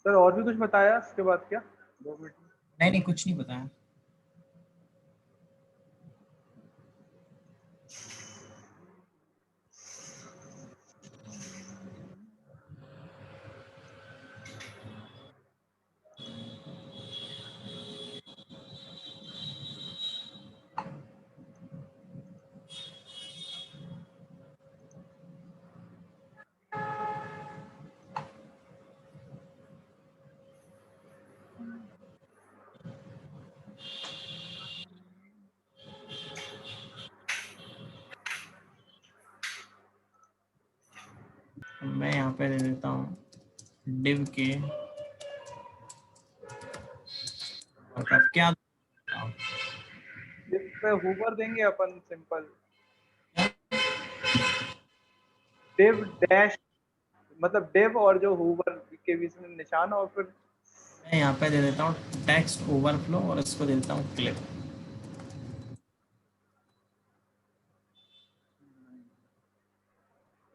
Sir और भी कुछ बताया इसके बाद क्या? 2 मिनट में। नहीं नहीं कुछ नहीं बताया। मैं यहाँ पे दे देता हूँ div के अब क्या इस पे हुबर देंगे अपन सिंपल डिव डैश, मतलब डिव और जो हुबर के बीच में निशान, और फिर मैं यहाँ पे दे देता हूँ टेक्स्ट ओवरफ्लो और इसको दे देता हूँ क्लिप।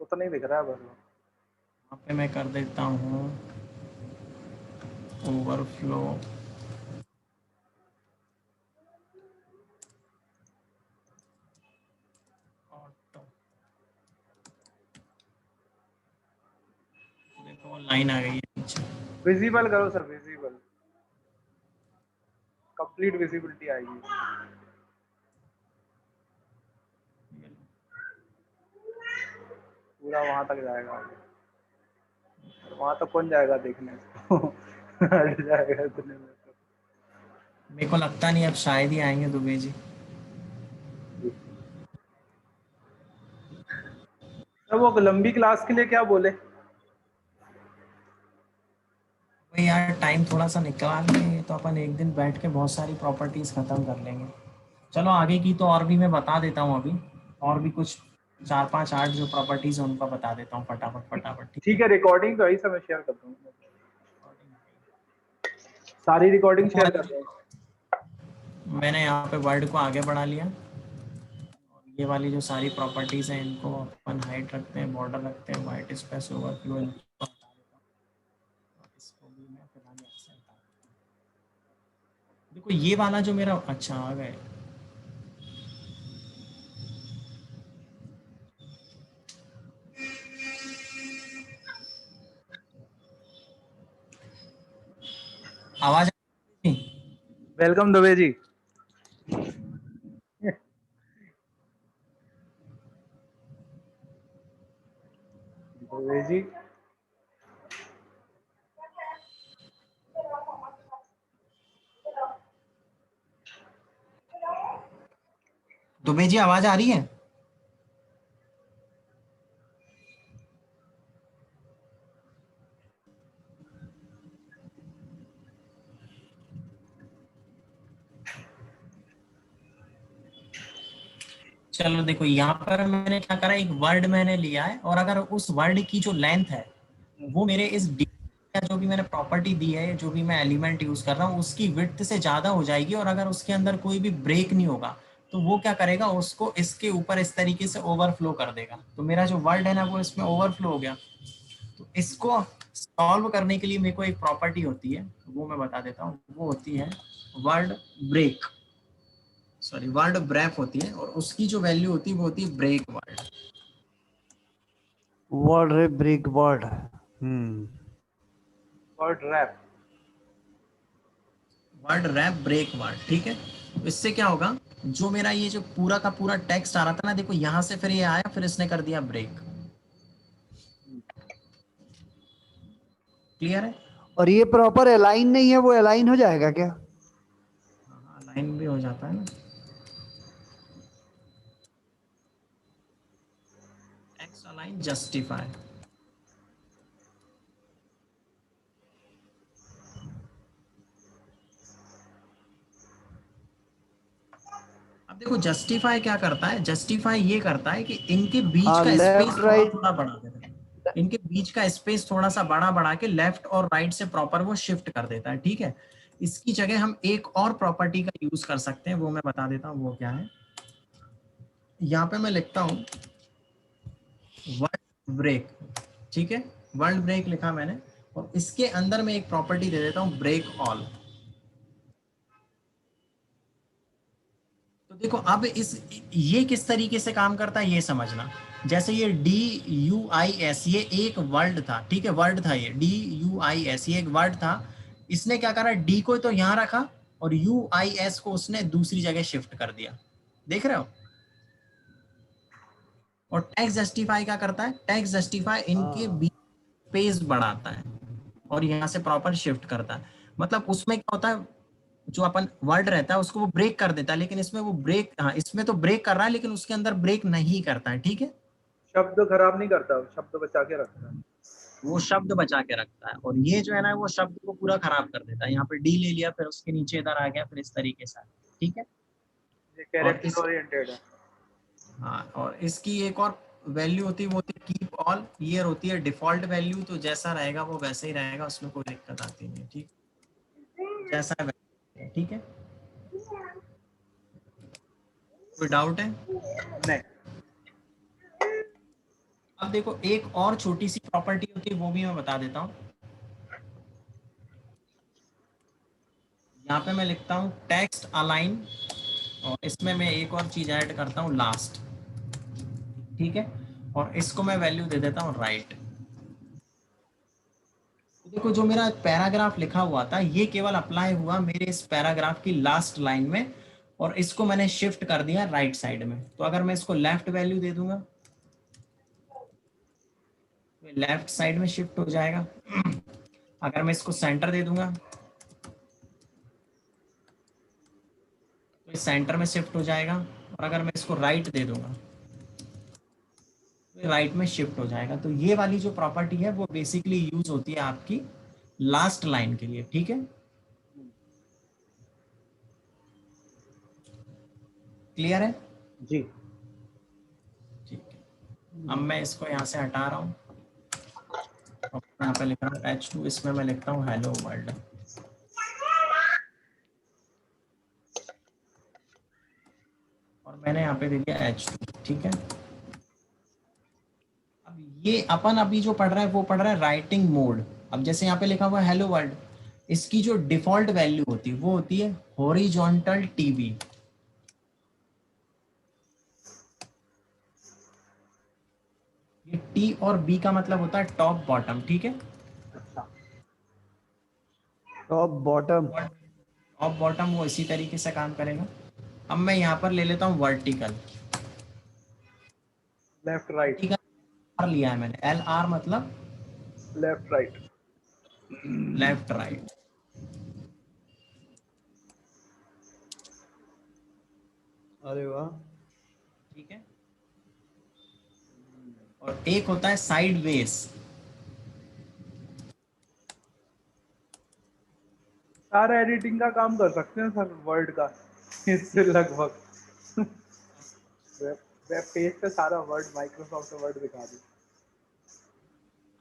वो तो नहीं दिख रहा है बस। यहाँ पे मैं कर देता हूँ ओवरफ्लो ऑटो। देखो लाइन आ गई है नीचे। विजिबल करो सर, विजिबल, कंप्लीट विजिबिलिटी आएगी। पूरा वहां तक जाएगा, वहां तक कौन जाएगा देखने हट जाएगा इतने में तो। मेरे को लगता नहीं अब शायद ही आएंगे दुबे जी। तो वो लंबी क्लास के लिए क्या बोले? भाई यार टाइम थोड़ा सा निकाल के तो अपन एक दिन बैठ के बहुत सारी प्रॉपर्टीज खत्म कर लेंगे। चलो आगे की तो और भी मैं बता देता हूँ अभी, और भी कुछ 4 5 8 जो प्रॉपर्टीज है उनका बता देता हूँ फटाफट फटाफट, ठीक है? ठीक है, रिकॉर्डिंग तो यही समय शेयर कर दूंगा, सारी रिकॉर्डिंग देखो शेयर कर आज दूंगा। मैंने यहाँ पे वर्ड को आगे बढ़ा लिया और ये वाली जो सारी प्रॉपर्टीज हैं इनको अपन हाइट रखते हैं, बॉर्डर रखते हैं, वाइट स्पेस ओवरफ्लो इनको हटा देता हूँ और इसको भी मैं फिलहाल यहाँ से हटा देता हूँ। देखो ये वाला जो मेरा अच्छा आ गए, आवाज आ रही है? वेलकम दुबे जी। दुबे जी दुबे जी आवाज आ रही है? चलो देखो यहाँ पर मैंने क्या करा, एक वर्ड मैंने लिया है और अगर उस वर्ड की जो लेंथ है वो मेरे इस जो भी मैंने प्रॉपर्टी दी है, जो भी मैं एलिमेंट यूज कर रहा हूँ उसकी विड्थ से ज्यादा हो जाएगी और अगर उसके अंदर कोई भी ब्रेक नहीं होगा तो वो क्या करेगा, उसको इसके ऊपर इस तरीके से ओवरफ्लो कर देगा। तो मेरा जो वर्ड है ना वो इसमें ओवरफ्लो हो गया। तो इसको सॉल्व करने के लिए मेरे को एक प्रॉपर्टी होती है वो मैं बता देता हूँ, वो होती है word break, sorry word break होती है और उसकी जो वैल्यू होती है वो होती है break word. Word ray break word. Word wrap. Word wrap break word, ठीक है? तो इससे क्या होगा, जो मेरा ये जो पूरा का पूरा टेक्स्ट आ रहा था ना, देखो यहां से फिर ये आया, फिर इसने कर दिया ब्रेक। क्लियर है? और ये प्रॉपर अलाइन नहीं है, वो अलाइन हो जाएगा क्या? हाँ लाइन भी हो जाता है ना। X align justify. अब देखो जस्टिफाई क्या करता है, जस्टिफाई ये करता है कि इनके बीच हाँ, का स्पेस लेफ्ट थोड़ा राइट। थोड़ा बढ़ा देता है। इनके बीच का स्पेस थोड़ा सा बड़ा बढ़ा के लेफ्ट और राइट से प्रॉपर वो शिफ्ट कर देता है, ठीक है? इसकी जगह हम एक और प्रॉपर्टी का यूज कर सकते हैं, वो मैं बता देता हूँ वो क्या है। यहाँ पे मैं लिखता हूँ वर्ड ब्रेक, ठीक है? वर्ड ब्रेक लिखा मैंने। और इसके अंदर मैं एक प्रॉपर्टी दे देता हूँ ब्रेक ऑल। तो देखो अब ये किस तरीके से काम करता है ये समझना। जैसे ये DUIS ये एक वर्ड था, ठीक है, वर्ड था ये DUIS, ये एक वर्ड था। इसने क्या करा, डी को तो यहाँ रखा और UIS को उसने दूसरी जगह शिफ्ट कर दिया, देख रहे हो। और टैक्स जस्टिफाई क्या करता है, टैक्स जस्टिफाई इनके बीच स्पेस बढ़ाता है और यहाँ से प्रॉपर शिफ्ट करता है। मतलब उसमें क्या होता है, जो अपन वर्ड रहता है उसको वो ब्रेक कर देता है, लेकिन इसमें वो ब्रेक, हाँ इसमें तो ब्रेक कर रहा है लेकिन उसके अंदर ब्रेक नहीं करता है, ठीक है। शब्द खराब नहीं करता, शब्द बचा के रखता है। वो शब्द बचा के रखता है, और ये जो है ना वो शब्द को पूरा खराब कर देता है। यहाँ पे डी ले लिया, फिर उसके नीचे इधर आ गया, फिर इस तरीके से, ठीक है। ये कैरेक्टर ओरिएंटेड है। हाँ, और इसकी एक और वैल्यू होती है, वो होती है कीप ऑल। ईयर होती है डिफॉल्ट वैल्यू, तो जैसा रहेगा वो वैसे ही रहेगा, उसमें कोई दिक्कत आती नहीं, ठीक, जैसा है, ठीक है। कोई डाउट है? नहीं। अब देखो एक और छोटी सी प्रॉपर्टी होती है, वो भी मैं बता देता हूँ। यहाँ पे मैं लिखता हूँ टेक्स्ट अलाइन, और इसमें मैं एक और चीज ऐड करता हूँ लास्ट, ठीक है, और इसको मैं वैल्यू दे देता हूँ राइट। देखो जो मेरा पैराग्राफ लिखा हुआ था ये केवल अप्लाई हुआ मेरे इस पैराग्राफ की लास्ट लाइन में, और इसको मैंने शिफ्ट कर दिया राइट साइड में। तो अगर मैं इसको लेफ्ट वैल्यू दे दूंगा तो लेफ्ट साइड में शिफ्ट हो जाएगा। अगर मैं इसको सेंटर दे दूंगा तो इस सेंटर में शिफ्ट हो जाएगा, और अगर मैं इसको राइट दे दूंगा तो राइट में शिफ्ट हो जाएगा। तो ये वाली जो प्रॉपर्टी है वो बेसिकली यूज होती है आपकी लास्ट लाइन के लिए, ठीक है। क्लियर है? जी। ठीक है, अब मैं इसको यहाँ से हटा रहा हूँ, यहाँ पे लिख रहा हूँ H2, इसमें मैं लिखता हूँ हेलो वर्ल्ड। और मैंने यहाँ पे दे दिया H2, ठीक है। अब ये अपन अभी जो पढ़ रहा है वो पढ़ रहा है राइटिंग मोड। अब जैसे यहाँ पे लिखा हुआ है हेलो वर्ल्ड, इसकी जो डिफॉल्ट वैल्यू होती है वो होती है हॉरिजॉन्टल टीबी। ये टी और बी का मतलब होता है टॉप बॉटम, ठीक है। Top bottom. टॉप बॉटम वो इसी तरीके से काम करेगा। अब मैं यहाँ पर ले लेता हूँ वर्टिकल। Left right. आर लिया है मैंने, LR मतलब लेफ्ट राइट। Left right. अरे वाह, ठीक है। और एक होता है साइड वेज। सारा एडिटिंग का काम कर सकते हैं सर वर्ड का इससे लगभग। वेब पेज पे सारा वर्ड, माइक्रोसॉफ्ट वर्ड दिखा दे।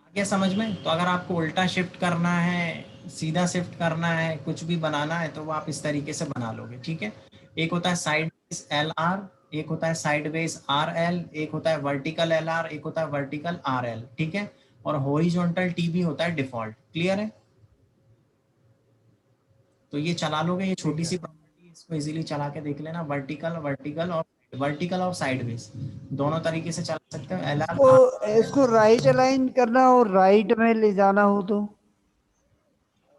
आगे समझ में? तो अगर आपको उल्टा शिफ्ट करना है, सीधा शिफ्ट करना है, कुछ भी बनाना है तो वो आप इस तरीके से बना लोगे, ठीक है। एक होता है साइड वेज LR, एक होता है साइड वेज RL, एक होता है वर्टिकल LR, एक होता है वर्टिकल RL, ठीक है। और हॉरिजॉन्टल TB होता है डिफॉल्ट। क्लियर है? तो ये चला लोगे, ये छोटी सी प्रॉपर्टी, इसको इजीली चला के देख लेना। वर्टिकल और साइडवेज दोनों तरीके से चला सकते हो। LR तो इसको राइट अलाइन करना और राइट में ले जाना हो तो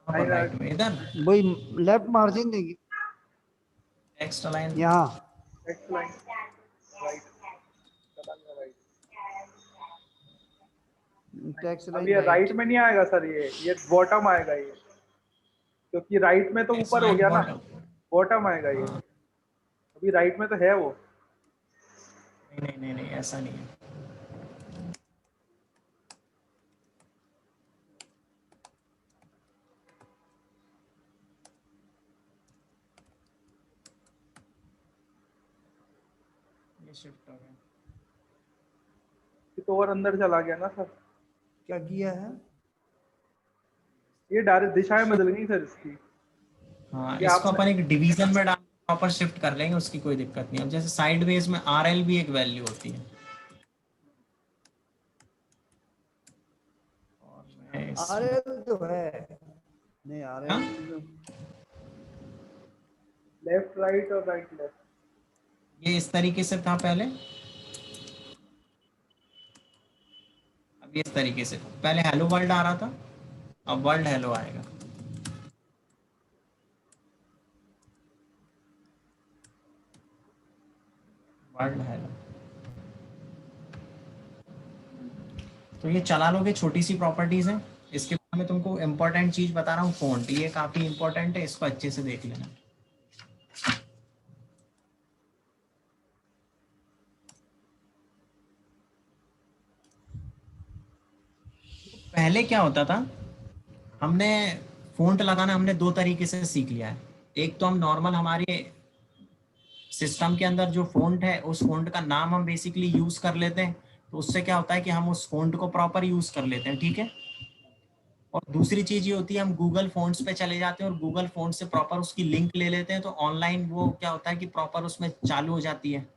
राइट में इधर वही लेफ्ट मार्जिन देगी टेक्स्ट अलाइन यहाँ। Next line right. टेक्स्ट अब ये राइट में नहीं आएगा सर, ये बॉटम आएगा ये, क्योंकि राइट में तो ऊपर हो गया ना, बॉटम आएगा ये। अभी राइट में तो है वो। नहीं नहीं नहीं, ऐसा नहीं है। ये शिफ्ट हो गया, ये तो और अंदर चला गया ना सर। क्या किया है? ये डायरेक्ट दिशाएं बदल गई सर इसकी। हाँ ये इसको आपने- अपन एक डिवीजन में डाल प्रॉपर शिफ्ट कर लेंगे, उसकी कोई दिक्कत नहीं। अब जैसे साइडवेज में RL भी एक वैल्यू होती है, और मैं नाइस। RL तो है नहीं, हाँ? RL लेफ्ट राइट और राइट लेफ्ट। ये इस तरीके से था पहले, अब ये इस तरीके से, पहले हेलो वर्ल्ड आ रहा था, अब वर्ल्ड हेलो आएगा। वर्ल्ड हेलो, तो ये चला लोगे, छोटी सी प्रॉपर्टीज है। इसके बाद में तुमको इम्पोर्टेंट चीज बता रहा हूँ, फॉन्ट, ये काफी इंपॉर्टेंट है, इसको अच्छे से देख लेना। पहले क्या होता था, हमने फॉन्ट लगाना हमने दो तरीके से सीख लिया है। एक तो हम नॉर्मल हमारे सिस्टम के अंदर जो फॉन्ट है उस फॉन्ट का नाम हम बेसिकली यूज कर लेते हैं, तो उससे क्या होता है कि हम उस फॉन्ट को प्रॉपर यूज कर लेते हैं, ठीक है। और दूसरी चीज ये होती है, हम गूगल फॉन्ट्स पे चले जाते हैं और गूगल फॉन्ट से प्रॉपर उसकी लिंक ले लेते हैं, तो ऑनलाइन वो क्या होता है कि प्रॉपर उसमें चालू हो जाती है।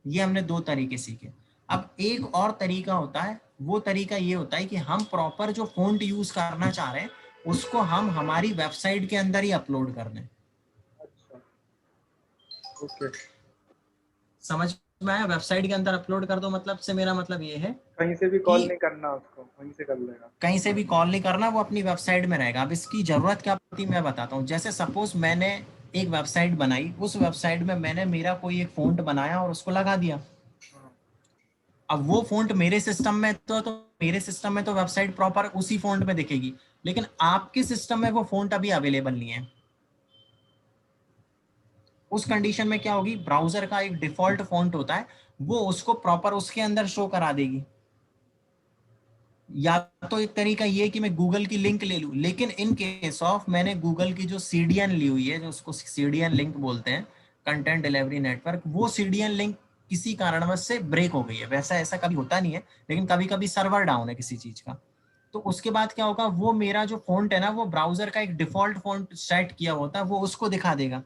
ये हमने दो तरीके सीखे। अब एक और तरीका होता है, वो तरीका ये होता है कि हम प्रॉपर जो फॉन्ट यूज करना चाह रहे हैं उसको हम हमारी वेबसाइट के अंदर ही अपलोड कर दें। अच्छा, ओके। समझ में आया? वेबसाइट के अंदर अपलोड कर दो मतलब से मेरा मतलब ये है कहीं से भी कॉल कि नहीं करना उसको, वहीं से कर लेगा। कहीं से भी कॉल नहीं करना, वो अपनी वेबसाइट में रहेगा। अब इसकी जरूरत क्या पड़ती है मैं बताता हूँ। जैसे सपोज मैंने एक वेबसाइट बनाई, उस वेबसाइट में मैंने मेरा कोई एक फॉन्ट बनाया और उसको लगा दिया। हाँ, अब वो फॉन्ट मेरे सिस्टम में तो मेरे सिस्टम में तो वेबसाइट प्रॉपर उसी फॉन्ट में दिखेगी, लेकिन आपके सिस्टम में वो फॉन्ट अभी अवेलेबल नहीं है। उस कंडीशन में क्या होगी, ब्राउजर का एक डिफॉल्ट फॉन्ट होता है, वो उसको प्रॉपर उसके अंदर शो करा देगी। या तो एक तरीका ये कि मैं गूगल की लिंक ले लूं, लेकिन इन केस ऑफ मैंने गूगल की जो सीडीएन ली हुई है, जो उसको सीडीएन लिंक बोलते हैं, कंटेंट डिलीवरी नेटवर्क, वो सीडीएन लिंक किसी कारणवश से ब्रेक हो गई है। वैसा ऐसा कभी होता नहीं है, लेकिन कभी कभी सर्वर डाउन है किसी चीज का। तो उसके बाद क्या होगा, वो मेरा जो फॉन्ट है ना, वो ब्राउजर का एक डिफॉल्ट फॉन्ट सेट किया होता है, वो उसको दिखा देगा।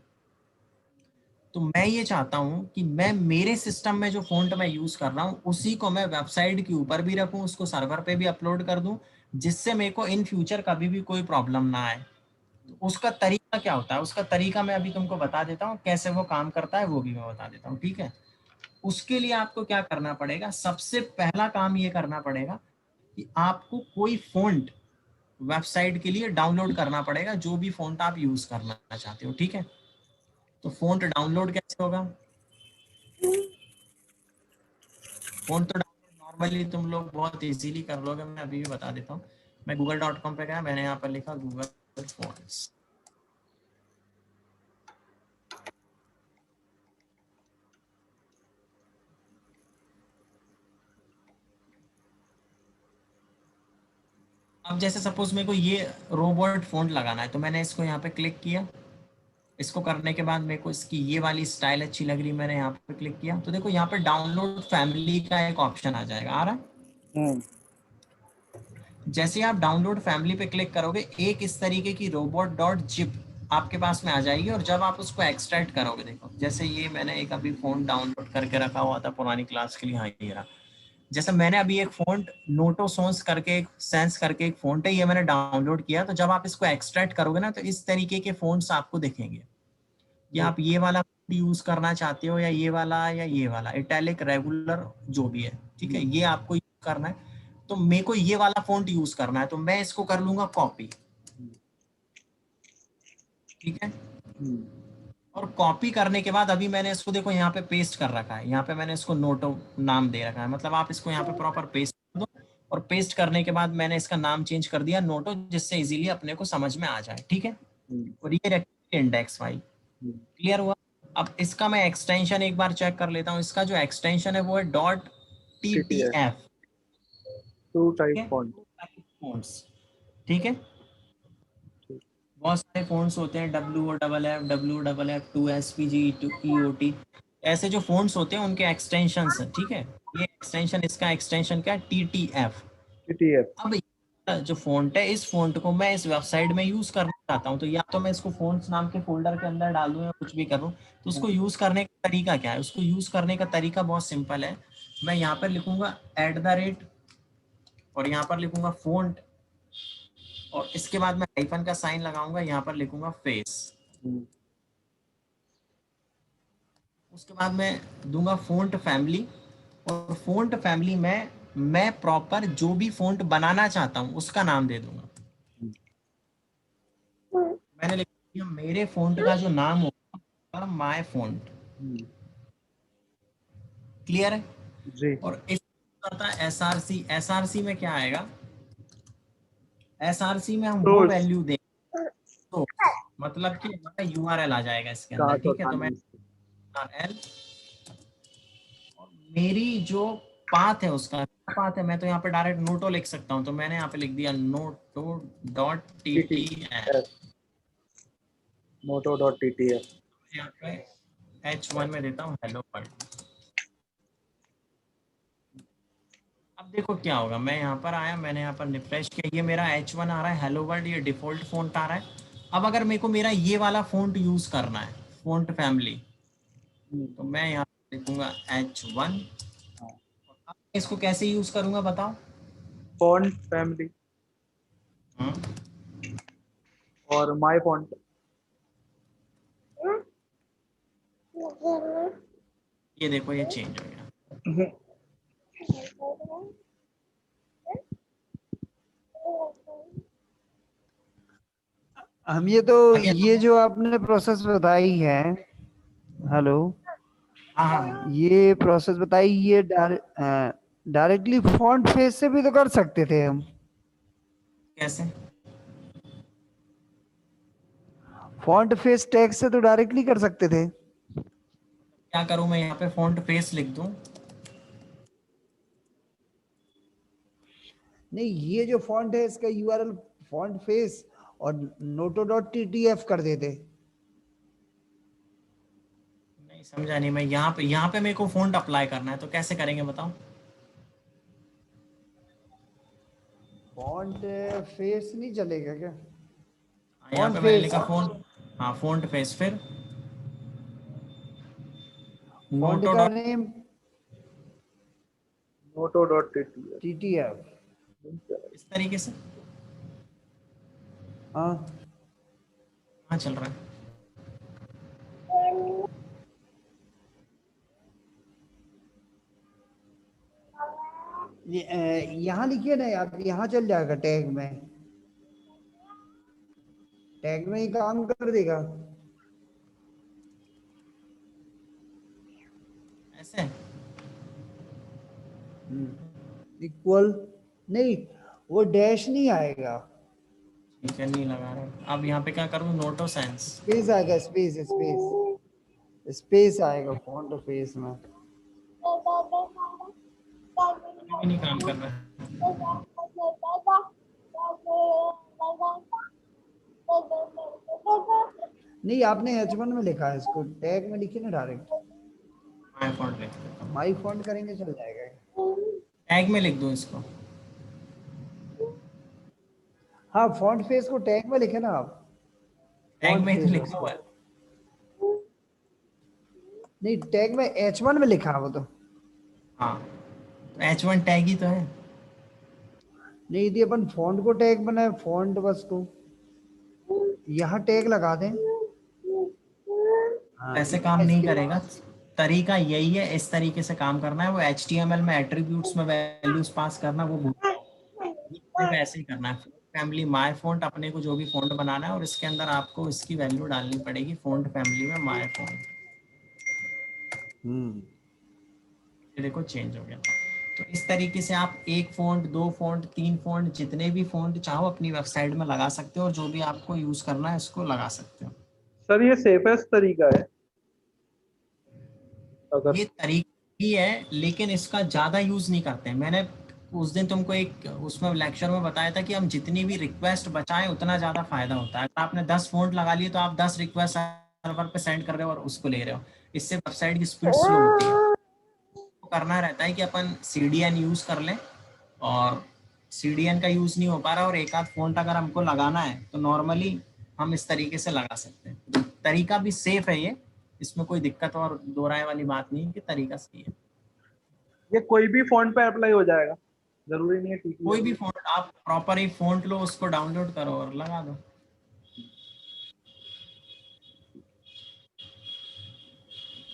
तो मैं ये चाहता हूं कि मैं मेरे सिस्टम में जो फॉन्ट मैं यूज कर रहा हूं उसी को मैं वेबसाइट के ऊपर भी रखूं, उसको सर्वर पे भी अपलोड कर दूं, जिससे मेरे को इन फ्यूचर कभी भी कोई प्रॉब्लम ना आए। तो उसका तरीका क्या होता है, उसका तरीका मैं अभी तुमको बता देता हूँ, कैसे वो काम करता है वो भी मैं बता देता हूँ, ठीक है। उसके लिए आपको क्या करना पड़ेगा, सबसे पहला काम ये करना पड़ेगा कि आपको कोई फॉन्ट वेबसाइट के लिए डाउनलोड करना पड़ेगा, जो भी फॉन्ट आप यूज करना चाहते हो, ठीक है। तो फॉन्ट डाउनलोड कैसे होगा, फोन तो डाउनलोड नॉर्मली तुम लोग बहुत इजीली कर लोगे, मैं अभी भी बता देता हूँ। मैं google.com पे गया, मैंने यहाँ पर लिखा गूगल फोन्स। अब जैसे सपोज मेरे को ये रोबोट फोन लगाना है, तो मैंने इसको यहाँ पे क्लिक किया। इसको करने के बाद मेरे को इसकी ये वाली स्टाइल अच्छी लग रही, मैंने यहाँ पे क्लिक किया, तो देखो यहाँ पे डाउनलोड फैमिली का एक ऑप्शन आ जाएगा, आ रहा है। जैसे आप डाउनलोड फैमिली पे क्लिक करोगे, एक इस तरीके की robot.zip आपके पास में आ जाएगी, और जब आप उसको एक्सट्रैक्ट करोगे, देखो जैसे ये मैंने एक अभी फोन डाउनलोड करके रखा हुआ था पुरानी क्लास के लिए, हाँ ये रहा। जैसे मैंने अभी एक फोन नोटो सोन्स करके एक सेंस करके एक फोन है, ये मैंने डाउनलोड किया, तो जब आप इसको एक्सट्रैक्ट करोगे ना, तो इस तरीके के फोन्स आपको दिखेंगे कि आप ये वाला यूज करना चाहते हो, या ये वाला इटैलिक रेगुलर जो भी है, ठीक है, ये आपको यूज करना है। तो मेरे को ये वाला फॉन्ट यूज करना है, तो मैं इसको कर लूंगा कॉपी, ठीक है। और कॉपी करने के बाद अभी मैंने इसको देखो यहाँ पे पेस्ट कर रखा है, यहाँ पे मैंने इसको नोटो नाम दे रखा है, मतलब आप इसको यहाँ पे प्रॉपर पेस्ट कर दो। और पेस्ट करने के बाद मैंने इसका नाम चेंज कर दिया नोटो, जिससे इजीली अपने को समझ में आ जाए, ठीक है। और ये रखिए इंडेक्स फाइल, क्लियर हुआ। अब इसका मैं एक्सटेंशन एक बार चेक कर लेता हूँ। इसका जो एक्सटेंशन है वो है TTF .ttf, टू ठीक टाइप है, फॉन्ट। ठीक है। बहुत सारे फोन्स होते हैं, WOFF, WFF2SPG2EOT, ऐसे जो फोन्स होते हैं उनके एक्सटेंशंस हैं, ठीक है। ये एक्सटेंशन, इसका एक्सटेंशन क्या है, TTF। TTF। अब जो फॉन्ट है, इस फॉन्ट को मैं इस वेबसाइट में यूज करना चाहता हूँ, तो या तो मैं इसको फोन्ट्स नाम के फोल्डर के अंदर डाल दूं या कुछ भी करूँ। तो उसको यूज करने का तरीका क्या है, उसको यूज करने का तरीका बहुत सिंपल है। मैं यहाँ पर लिखूंगा @ और यहाँ पर लिखूंगा फोन्ट और इसके बाद मैं हाइफन का साइन लगाऊंगा, यहाँ पर लिखूंगा फेस। उसके बाद मैं दूंगा फ़ॉन्ट फैमिली, और फ़ॉन्ट फैमिली में मैं प्रॉपर जो भी फ़ॉन्ट बनाना चाहता हूँ उसका नाम दे दूंगा। मैंने लिख दिया मेरे फ़ॉन्ट का जो नाम होगा माय फ़ॉन्ट। क्लियर है? जी। और इस एसआरसी, एसआरसी में क्या आएगा, एसआरसी में हम वो सोर्स वैल्यू देंगे, तो मतलब कि हमारा यूआरएल आ जाएगा इसके अंदर। कहा ठीक है, था तो मैं यूआरएल और मेरी जो पाथ है उसका पाथ है, मैं तो यहाँ पे डायरेक्ट नोटो लिख सकता हूँ, तो मैंने यहाँ पे लिख दिया noto.ttf। moto.ttf। यहाँ पे h1 में देता हूँ हेलो वर्ल्ड। अब देखो क्या होगा, मैं यहाँ पर आया, मैंने यहाँ पर रिफ्रेश किया, ये मेरा h1 आ रहा है हेलो वर्ल्ड, ये डिफॉल्ट फ़ॉन्ट आ रहा है। अब अगर मेरे को मेरा ये वाला फ़ॉन्ट यूज़ करना है, फ़ॉन्ट फैमिली, तो मैं यहाँ पे लिखूंगा h1। अब इसको कैसे यूज़ करूँगा बताओ? फॉन्ट फैमिली हाँ, और माय फॉन्ट। ये देखो ये चेंज हो गया। हम ये तो आगे ये जो आपने प्रोसेस बताई है, हेलो, हाँ हाँ, ये प्रोसेस बताई, ये डायरेक्टली फॉन्ट फेस से भी तो कर सकते थे हम। कैसे? फॉन्ट फेस टैग से तो डायरेक्टली कर सकते थे। क्या करूँ मैं यहाँ पे फ़ॉन्ट फेस लिख दूँ? नहीं, ये जो फॉन्ट है इसका यूआरएल फॉन्ट फेस और noto.ttf कर देते। नहीं समझा नहीं मैं, यहाँ पे मेरे को फ़ॉन्ट अप्लाई करना है, तो कैसे करेंगे बताओ? फॉन्ट फेस नहीं चलेगा क्या? यहाँ फॉन्ट पे मैंने फेस, लिखा फ़ॉन्ट, हाँ फ़ॉन्ट फेस, फिर फॉन्ट नोटो का डॉट, नेम moto.ttf। ttf। इस तरीके से हाँ, कहाँ चल रहा है? यहाँ लिखिए ना आप, यहाँ चल जाएगा टैग में, टैग में ही काम कर देगा। ऐसे इक्वल, नहीं, वो डैश नहीं आएगा, ठीक है, नहीं लगा रहा। अब यहाँ पे क्या करूँ, नोटो सेंस, स्पेस आएगा, स्पेस स्पेस स्पेस आएगा फॉन्ट फेस में। अभी भी नहीं काम कर रहा है। नहीं, आपने H1 में लिखा है, इसको टैग में लिखिए ना डायरेक्ट, माय फ़ॉन्ट लिख देता हूँ, माई फॉन्ट करेंगे चल जाएगा। टैग में लिख दूँ इसको? हाँ, फॉन्ट फेस को टैग में लिखे ना आप, टैग फॉन्ट में ही तो फेस लिखा उसको, हुआ है। नहीं टैग में H1 में लिखा है वो तो। हाँ, तो h1 टैग ही तो है। नहीं, यदि अपन फॉन्ट को टैग बनाए, फॉन्ट बस को यहाँ टैग लगा दें। हाँ, ऐसे काम यहाँ नहीं इसके करेगा, तरीका यही है, इस तरीके से काम करना है। वो HTML में एट्रीब्यूट्स में वैल्यूज पास करना वो भूल, ये ऐसे ही करना है। फैमिली माय फ़ॉन्ट, अपने को जो भी फ़ॉन्ट बनाना है और इसके अंदर आपको इसकी वैल्यू डालनी पड़ेगी, फ़ॉन्ट फैमिली में माय फ़ॉन्ट। ये देखो चेंज हो गया। तो इस तरीके से आप एक फ़ॉन्ट, दो फ़ॉन्ट, तीन फ़ॉन्ट, जितने भी फ़ॉन्ट चाहो अपनी वेबसाइट में लगा सकते हो, और जो भी आपको यूज़ करना है इसको लगा सकते हो। सर ये सेफेस्ट तरीका है अगर। ये तरीका ही है, लेकिन इसका ज़्यादा यूज़ नहीं करते हैं। मैंने उस दिन तुमको एक उसमें लेक्चर में बताया था कि हम जितनी भी रिक्वेस्ट बचाएं उतना ज़्यादा फ़ायदा होता है। अगर आपने 10 फ़ॉन्ट लगा लिए तो आप 10 रिक्वेस्ट सर्वर पे सेंड कर रहे हो और उसको ले रहे हो, इससे वेबसाइट की स्पीड स्लो होती है। तो करना रहता है कि अपन CDN यूज़ कर लें, और CDN का यूज़ नहीं हो पा रहा और एक आध फ़ॉन्ट अगर हमको लगाना है तो नॉर्मली हम इस तरीके से लगा सकते हैं। तरीका भी सेफ है ये, इसमें कोई दिक्कत और दो राय वाली बात नहीं है, कि तरीका सही है। ये कोई भी फॉन्ट पे अप्लाई हो जाएगा। जरूरी नहीं है टीपी। कोई भी फॉन्ट, आप प्रॉपर ही फॉन्ट लो, उसको डाउनलोड करो और लगा दो।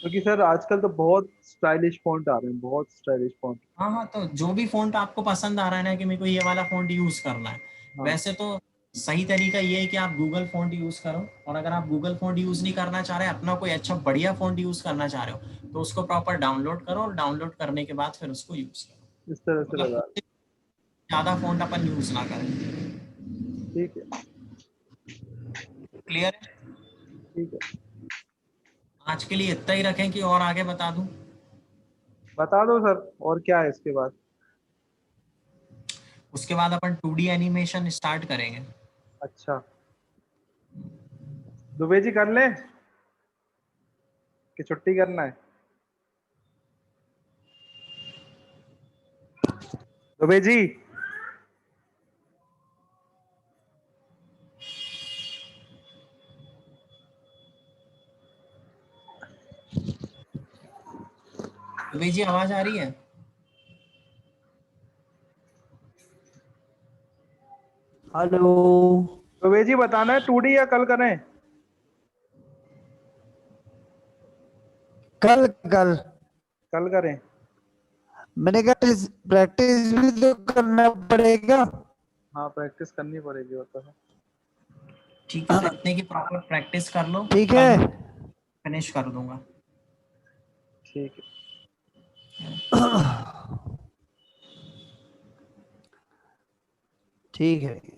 क्योंकि सर आजकल तो बहुत स्टाइलिश फॉन्ट आ रहे हैं, बहुत स्टाइलिश फॉन्ट। हाँ हाँ, तो जो भी फॉन्ट आपको पसंद आ रहा है ना कि मेरे को ये वाला फॉन्ट यूज करना है, हाँ। वैसे तो सही तरीका ये है कि आप गूगल फॉन्ट यूज करो। और अगर आप गूगल फॉन्ट यूज नहीं करना चाह रहे, अपना कोई अच्छा बढ़िया फॉन्ट यूज करना चाह रहे हो, तो उसको प्रॉपर डाउनलोड करो और डाउनलोड करने के बाद फिर उसको यूज करो। इस तरह से मतलब लगा। उससे ज्यादा फॉन्ट अपन यूज ना करें। ठीक है। क्लियर है? ठीक है। आज के लिए इतना ही रखें कि और आगे बता दूं? बता दो सर, और क्या है इसके बाद? उसके बाद अपन 2D एनिमेशन स्टार्ट करेंगे। अच्छा, दुबे जी कर ले कि छुट्टी करना है? दुबे जी। दुबे जी आवाज आ रही है? हेलो। दुबे जी बताना है 2D या कल करें? कल कल कल करें। मैंने कहा प्रैक्टिस भी तो करना पड़ेगा। हाँ, प्रैक्टिस करनी पड़ेगी, होता है। ठीक है, तो इतने की प्रॉपर प्रैक्टिस कर लो, ठीक कल है। मैं फिनिश कर दूंगा। ठीक है। ठीक है।